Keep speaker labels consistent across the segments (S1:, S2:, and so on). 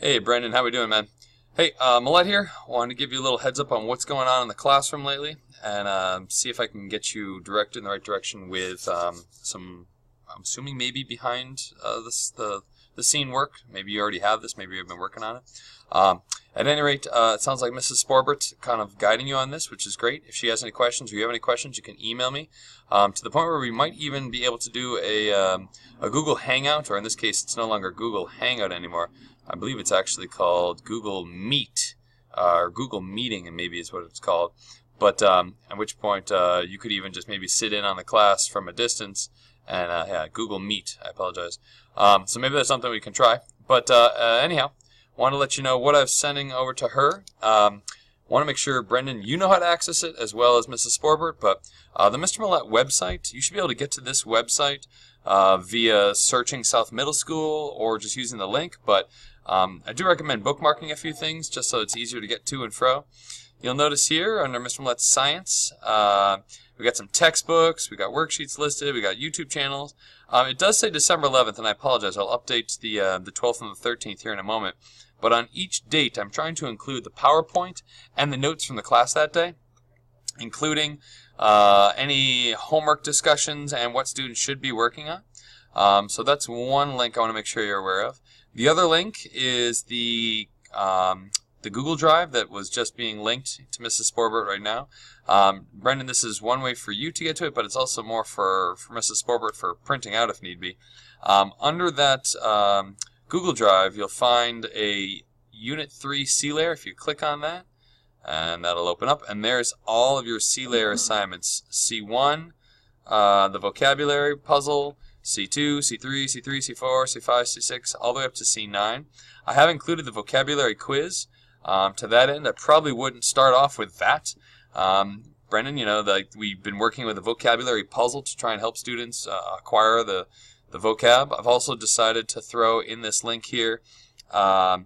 S1: Hey Brendan, how we doing, man? Hey, Mullett here. Wanted to give you a little heads up on what's going on in the classroom lately, and see if I can get you directed in the right direction with some. I'm assuming maybe behind the scene work. Maybe you already have this. Maybe you've been working on it. At any rate, it sounds like Mrs. Sporbert kind of guiding you on this, which is great. If she has any questions or you have any questions, you can email me to the point where we might even be able to do a Google Hangout, or in this case, it's no longer Google Hangout anymore. I believe it's actually called Google Meet, or Google Meeting, and maybe is what it's called. But at which point you could even just maybe sit in on the class from a distance, and yeah, Google Meet. I apologize. So maybe that's something we can try. But anyhow, want to let you know what I'm sending over to her. Want to make sure, Brendan, you know how to access it as well as Mrs. Sporbert. But the Mr. Mullett website, you should be able to get to this website via searching South Middle School or just using the link. But I do recommend bookmarking a few things just so it's easier to get to and fro. You'll notice here under Mr. Mullett's Science, we got some textbooks, we got worksheets listed, we got YouTube channels. It does say December 11th, and I apologize. I'll update the 12th and the 13th here in a moment. But on each date, I'm trying to include the PowerPoint and the notes from the class that day, including any homework discussions and what students should be working on. So that's one link I want to make sure you're aware of. The other link is the Google Drive that was just being linked to Mrs. Sporbert right now. Brendan, this is one way for you to get to it, but it's also more for Mrs. Sporbert for printing out if need be. Under that Google Drive, you'll find a Unit 3 C-Layer. If you click on that, and that'll open up, and there's all of your C-Layer assignments. C1, the vocabulary puzzle, C2, C3, C3, C4, C5, C6, all the way up to C9. I have included the vocabulary quiz. To that end, I probably wouldn't start off with that. Brendan, you know, we've been working with a vocabulary puzzle to try and help students acquire the vocab. I've also decided to throw in this link here a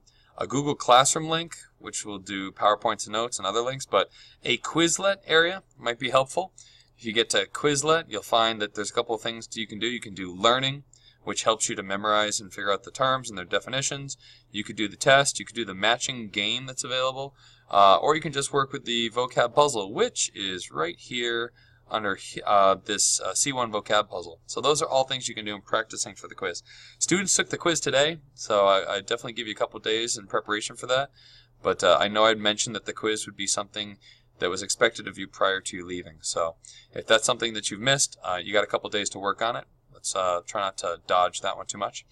S1: Google Classroom link, which will do PowerPoints and notes and other links, but a Quizlet area might be helpful. If you get to Quizlet, you'll find that there's a couple of things you can do. You can do learning, which helps you to memorize and figure out the terms and their definitions. You could do the test. You could do the matching game that's available. Or you can just work with the vocab puzzle, which is right here under this C1 vocab puzzle. So those are all things you can do in practicing for the quiz. Students took the quiz today, so I definitely give you a couple of days in preparation for that. But I know I'd mentioned that the quiz would be something that was expected of you prior to you leaving. So if that's something that you've missed, you got a couple of days to work on it. Let's try not to dodge that one too much.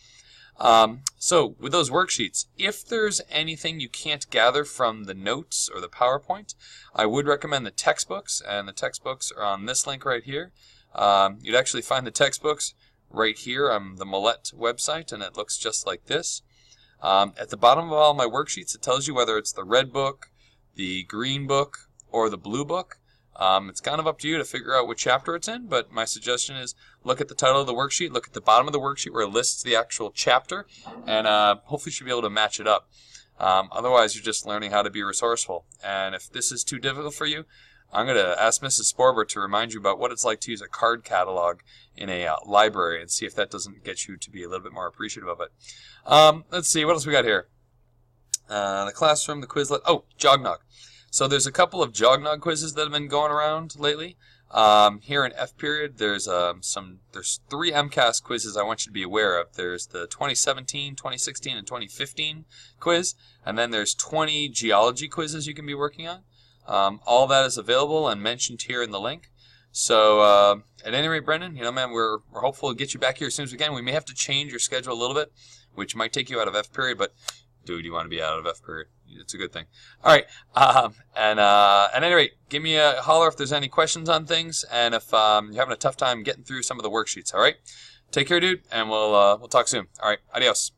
S1: So with those worksheets, if there's anything you can't gather from the notes or the PowerPoint, I would recommend the textbooks, and the textbooks are on this link right here. You'd actually find the textbooks right here on the Mullett website, and it looks just like this. At the bottom of all my worksheets, it tells you whether it's the red book, the green book, or the blue book. It's kind of up to you to figure out which chapter it's in, but my suggestion is look at the title of the worksheet, look at the bottom of the worksheet where it lists the actual chapter, and hopefully you should be able to match it up. Otherwise, you're just learning how to be resourceful. And if this is too difficult for you, I'm going to ask Mrs. Sporbert to remind you about what it's like to use a card catalog in a library and see if that doesn't get you to be a little bit more appreciative of it. Let's see, what else we got here? The classroom, the Quizlet. Oh, Jognog. So there's a couple of Jognog quizzes that have been going around lately. Here in F period, there's 3 MCAS quizzes I want you to be aware of. There's the 2017, 2016, and 2015 quiz, and then there's 20 geology quizzes you can be working on. All that is available and mentioned here in the link. So at any rate, Brendan, you know, man, we're hopeful to get you back here as soon as we can. We may have to change your schedule a little bit, which might take you out of F period, but dude, you want to be out of F period. It's a good thing. All right. At any rate, give me a holler if there's any questions on things, and if you're having a tough time getting through some of the worksheets. All right. Take care, dude, and we'll talk soon. All right. Adios.